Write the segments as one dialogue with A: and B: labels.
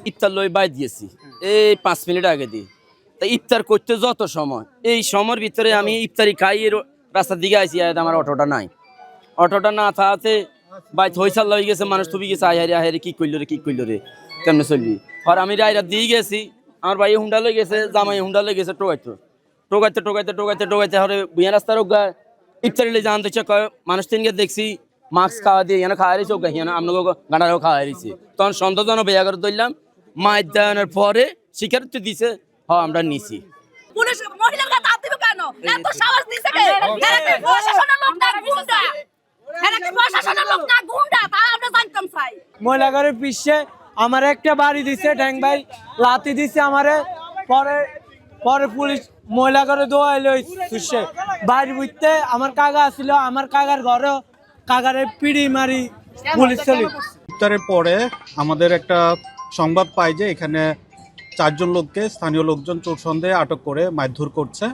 A: ইফতার লই বাই দিয়েছি এই 5 মিনিট আগে দিয়ে। তা ইফতার করতে যত সময়, এই সময়ের ভিতরে আমি ইফতারি খাই রাস্তার দিকে আইসি, আমার অটোটা নাই। অটোটা না থাকাতে বাইক হইসাল লই গেছে, মানুষ থুবি গেছে, আহারে কি করলো রে কেমনে চলবি। আর আমি রায়রা দিয়ে গেছি, আমার ভাই হুন্ডা লই গেছে, জামাই হুন্ডা লই গেছে, টোকাইতে হরে বুয়া রাস্তার ইফতারি লে জানতে মানুষ তিনকে দেখছি মাস্ক খাওয়া দিয়ে এখানে খাওয়া রয়েছে, ওখানে আপনাকে গাঁটারও খাওয়া রয়েছে। তখন সন্দেহজনক বেয়া করে ধরলাম, মায়ের দেওয়ানোর পরে স্বীকারোক্তি দিছে আমরা নিছি।
B: মহিলাঘরের পিছে আমার একটা বাড়ি দিছে, ঠ্যাং ভাই লাথি দিছে আমারে। পরে পুলিশ মহিলাঘরে দোয়াইলো বাড়ি বুঝতে আমার কাকা আসছিল, আমার কাকার ঘরে কাকারে পিড়ি মারি পুলিশ চলি।
C: ইফতারের পরে আমাদের একটা সংবাদ পাই যে এখানে 4 জন লোককে স্থানীয় লোকজন চোর সন্দেহে আটক করে মারধর করছে।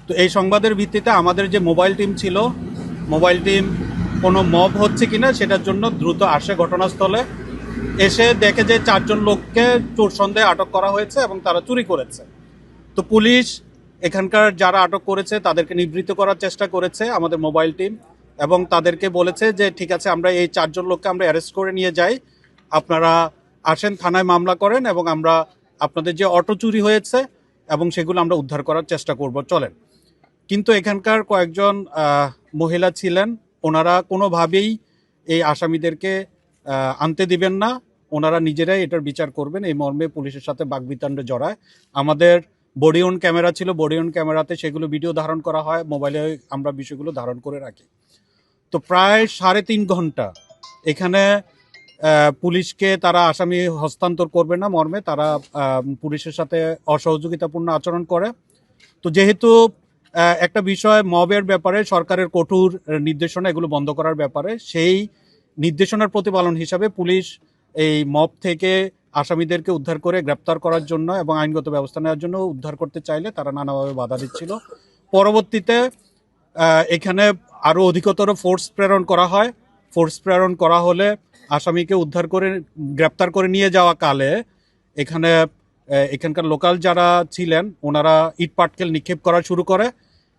C: তো এই সংবাদের ভিত্তিতে আমাদের যে মোবাইল টিম ছিল, মোবাইল টিম কোনো মব হচ্ছে কিনা সেটার জন্য দ্রুত আসে ঘটনাস্থলে। এসে দেখে যে 4 জন লোককে চোর সন্দেহে আটক করা হয়েছে এবং তারা চুরি করেছে। তো পুলিশ এখানকার যারা আটক করেছে তাদেরকে নিবৃত্ত করার চেষ্টা করেছে আমাদের মোবাইল টিম, এবং তাদেরকে বলেছে যে ঠিক আছে, আমরা এই 4 জন লোককে আমরা অ্যারেস্ট করে নিয়ে যাই, আপনারা আসেন থানায় মামলা করেন এবং আমরা আপনাদের যে অটো চুরি হয়েছে এবং সেগুলো আমরা উদ্ধার করার চেষ্টা করব, চলেন। কিন্তু এখানকার কয়েকজন মহিলা ছিলেন, ওনারা কোনোভাবেই এই আসামিদেরকে আনতে দিবেন না, ওনারা নিজেরাই এটার বিচার করবেন, এই মর্মে পুলিশের সাথে বাকবিতণ্ডে জড়ায়। আমাদের বডি অন ক্যামেরা ছিল, বডি অন ক্যামেরাতে সেগুলো ভিডিও ধারণ করা হয়, মোবাইলে আমরা বিষয়গুলো ধারণ করে রাখি। তো প্রায় 3.5 ঘন্টা এখানে পুলিশকে তারা আসামি হস্তান্তর করবে না মর্মে তারা পুলিশের সাথে অসহযোগিতাপূর্ণ আচরণ করে। তো যেহেতু একটা বিষয় মবের ব্যাপারে সরকারের কঠোর নির্দেশনা, এগুলো বন্ধ করার ব্যাপারে, সেই নির্দেশনার প্রতিপালন হিসাবে পুলিশ এই মব থেকে আসামিদেরকে উদ্ধার করে গ্রেপ্তার করার জন্য এবং আইনগত ব্যবস্থা নেওয়ার জন্য উদ্ধার করতে চাইলে তারা নানাভাবে বাধা দিচ্ছিল। পরবর্তীতে এখানে আরও অধিকতর ফোর্স প্রেরণ করা হয়। ফোর্স প্রেরণ করা হলে আসামিকে উদ্ধার করে গ্রেপ্তার করে নিয়ে যাওয়া কালে এখানকার লোকাল যারা ছিলেন ওনারা ইট পাটকেল নিক্ষেপ করা শুরু করে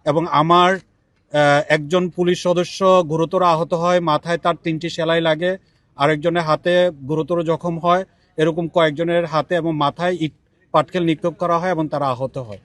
C: এবং আমার একজন পুলিশ সদস্য গুরুতর আহত হয়, মাথায় তার 3টি সেলাই লাগে, আরেকজনের হাতে গুরুতর জখম হয়। এরকম কয়েকজনের হাতে এবং মাথায় ইট পাটকেল নিক্ষেপ করা হয় এবং তারা আহত হয়।